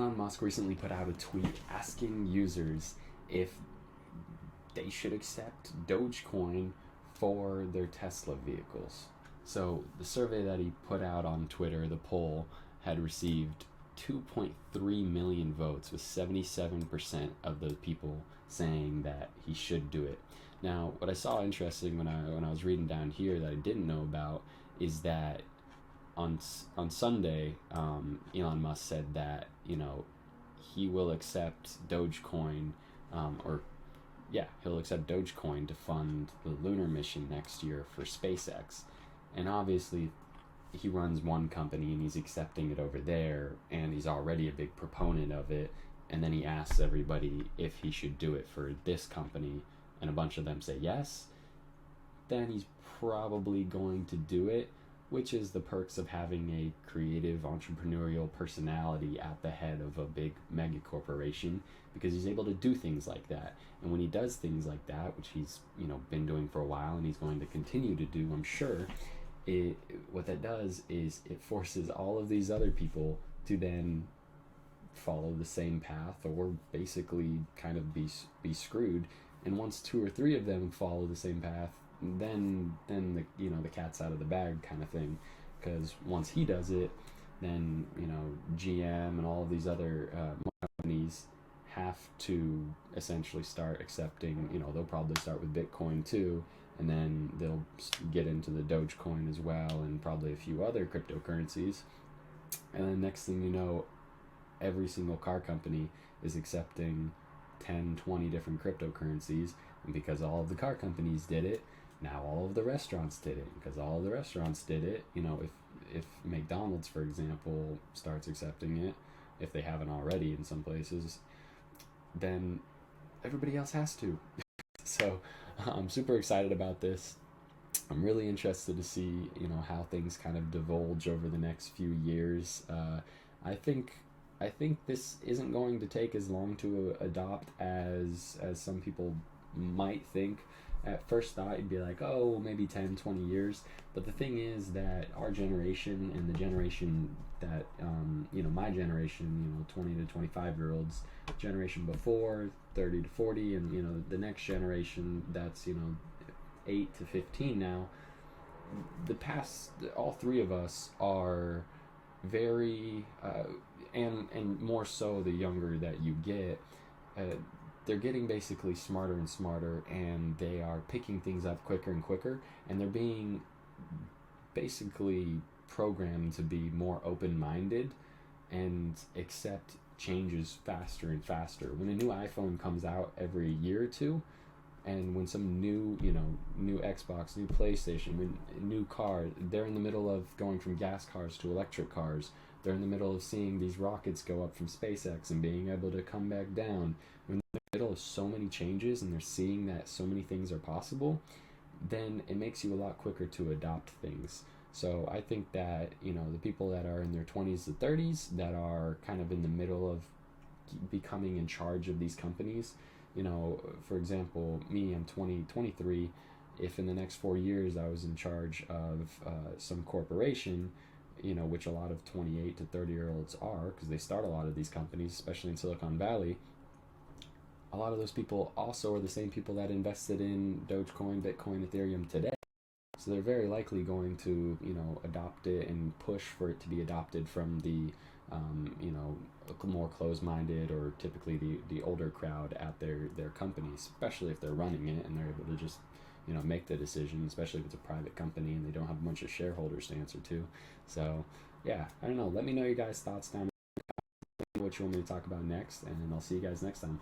Elon Musk recently put out a tweet asking users if they should accept Dogecoin for their Tesla vehicles. So the survey that he put out on Twitter, the poll, had received 2.3 million votes, with 77% of those people saying that he should do it. Now, what I saw interesting when I was reading down here that I didn't know about is that on Sunday, Elon Musk said that he will accept Dogecoin, he'll accept Dogecoin to fund the lunar mission next year for SpaceX, and obviously he runs one company and he's accepting it over there, and he's already a big proponent of it, and then he asks everybody if he should do it for this company, and a bunch of them say yes, then he's probably going to do it, which is the perks of having a creative entrepreneurial personality at the head of a big mega corporation, because he's able to do things like that. And when he does things like that, which he's been doing for a while and he's going to continue to do, I'm sure, what that does is it forces all of these other people to then follow the same path, or basically kind of be screwed. And once 2 or 3 of them follow the same path, then the cat's out of the bag kind of thing, because once he does it, then GM and all of these other companies have to essentially start accepting. They'll probably start with Bitcoin too, and then they'll get into the Dogecoin as well, and probably a few other cryptocurrencies. And then next thing you know, every single car company is accepting 10-20 different cryptocurrencies, and because all of the car companies did it, now all of the restaurants did it. Because all of the restaurants did it, if McDonald's, for example, starts accepting it, if they haven't already in some places, then everybody else has to. So I'm super excited about this. I'm really interested to see how things kind of divulge over the next few years. I think this isn't going to take as long to adopt as some people might think. At first thought, you'd be like, oh, maybe 10-20 years. But the thing is that our generation and the generation that my generation, 20 to 25 year olds, generation before 30 to 40, and the next generation that's 8 to 15 now, all 3 of us are very and more so the younger that you get, they're getting basically smarter and smarter, and they are picking things up quicker and quicker, and they're being basically programmed to be more open-minded and accept changes faster and faster. When a new iPhone comes out every year or two, and when some new Xbox, new PlayStation, new car, they're in the middle of going from gas cars to electric cars. They're in the middle of seeing these rockets go up from SpaceX and being able to come back down. When they're in the middle of so many changes and they're seeing that so many things are possible, then it makes you a lot quicker to adopt things. So I think that, the people that are in their 20s to 30s that are kind of in the middle of becoming in charge of these companies, for example, me, I'm 23. If in the next 4 years I was in charge of some corporation, which a lot of 28 to 30-year-olds are, because they start a lot of these companies, especially in Silicon Valley, a lot of those people also are the same people that invested in Dogecoin, Bitcoin, Ethereum today. So they're very likely going to, adopt it and push for it to be adopted from the, more closed-minded, or typically the older crowd at their companies, especially if they're running it and they're able to just, make the decision, especially if it's a private company and they don't have a bunch of shareholders to answer to. So, yeah, I don't know. Let me know your guys' thoughts down below, what you want me to talk about next, and I'll see you guys next time.